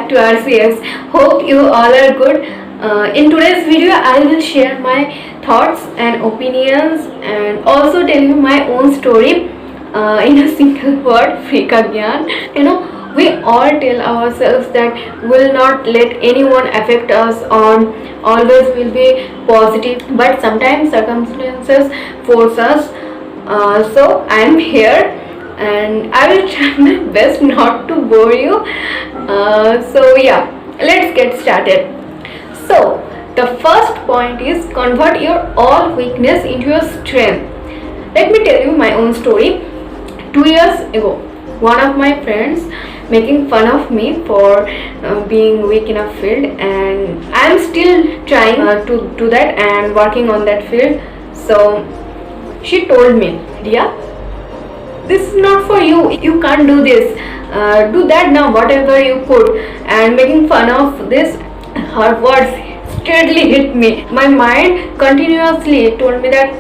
back to RCS. Hope you all are good. In today's video, I will share my thoughts and opinions and also tell you my own story in a single word, free ka gyan. We all tell ourselves that will not let anyone affect us on always will be positive, but sometimes circumstances force us. So I am here and I will try my best not to bore you. So yeah, let's get started. So the first point is convert your all weakness into your strength. Let me tell you my own story. 2 years ago, one of my friends making fun of me for being weak in a field, and I am still trying to do that and working on that field. So she told me, Dia, this is not for you can't do this, do that now whatever you could, and making fun of this. Her words straightly hit me. My mind continuously told me that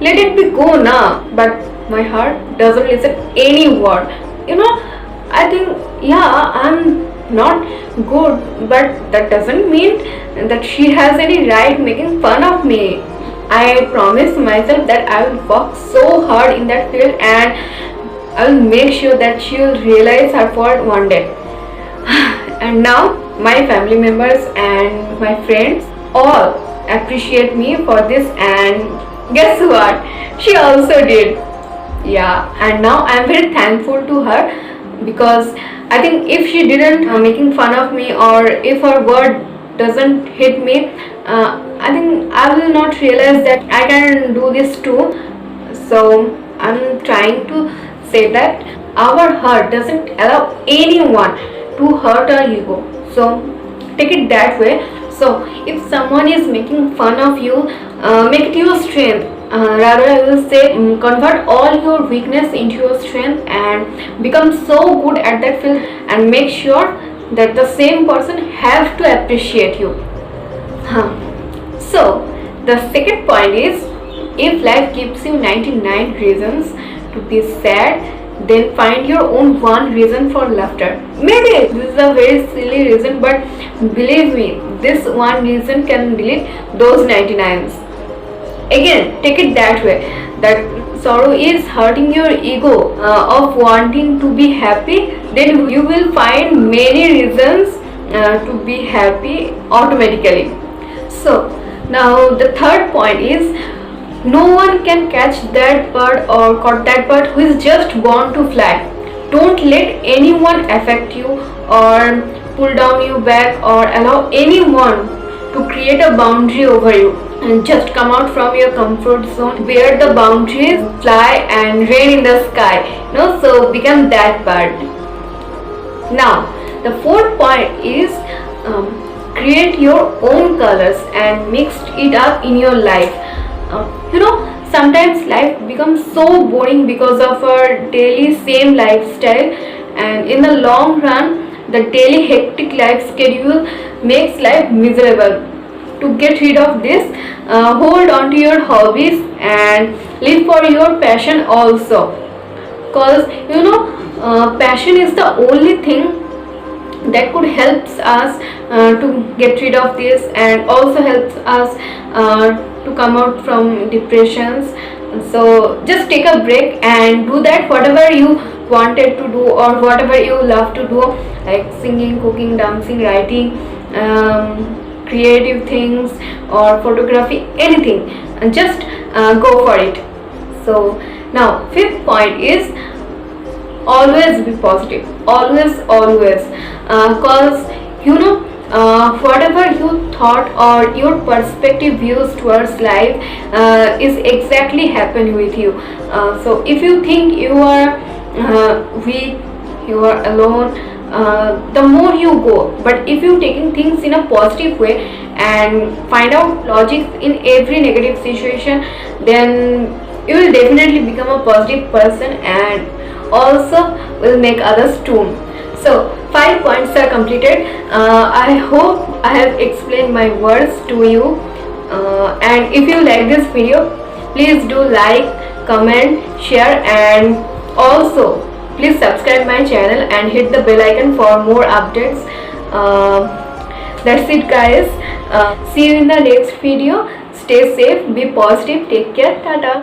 let it be go now, but my heart doesn't listen any word. I think, yeah, I'm not good, but that doesn't mean that she has any right making fun of me. I promised myself that I will work so hard in that field and I will make sure that she will realize her fault one day. And now my family members and my friends all appreciate me for this, and guess what? She also did. Yeah, and now I am very thankful to her, because I think if she didn't making fun of me, or if her word doesn't hit me, I think I will not realize that I can do this too. So I'm trying to say that our heart doesn't allow anyone to hurt our ego. So take it that way. So if someone is making fun of you, make it your strength. Rather, I will say, convert all your weakness into your strength and become so good at that field, and make sure that the same person have to appreciate you. So the second point is, if life gives you 99 reasons to be sad, then find your own one reason for laughter. Maybe this is a very silly reason, but believe me, this one reason can delete those 99s. Again, take it that way, that sorrow is hurting your ego of wanting to be happy, then you will find many reasons to be happy automatically. So now the third point is, no one can catch that bird or caught that bird who is just born to fly. Don't let anyone affect you or pull down your back, or allow anyone to create a boundary over you. And just come out from your comfort zone where the boundaries fly and rain in the sky. So become that bird. Now the fourth point is, create your own colors and mix it up in your life. Sometimes life becomes so boring because of our daily same lifestyle, and in the long run the daily hectic life schedule makes life miserable. To get rid of this, hold on to your hobbies and live for your passion also, because passion is the only thing that could help us to get rid of this, and also helps us to come out from depressions. So just take a break and do that whatever you wanted to do, or whatever you love to do, like singing, cooking, dancing, writing, creative things, or photography, anything, and just go for it. So now fifth point is, always be positive, always, because whatever you thought or your perspective views towards life is exactly happen with you. So if you think you are weak, you are alone, the more you go. But if you taking things in a positive way and find out logic in every negative situation, then you will definitely become a positive person, and also will make others too. So 5 points are completed. I hope I have explained my words to you, and if you like this video, please do like, comment, share, and also please subscribe my channel and hit the bell icon for more updates. That's it, guys. See you in the next video. Stay safe, be positive, take care, tata.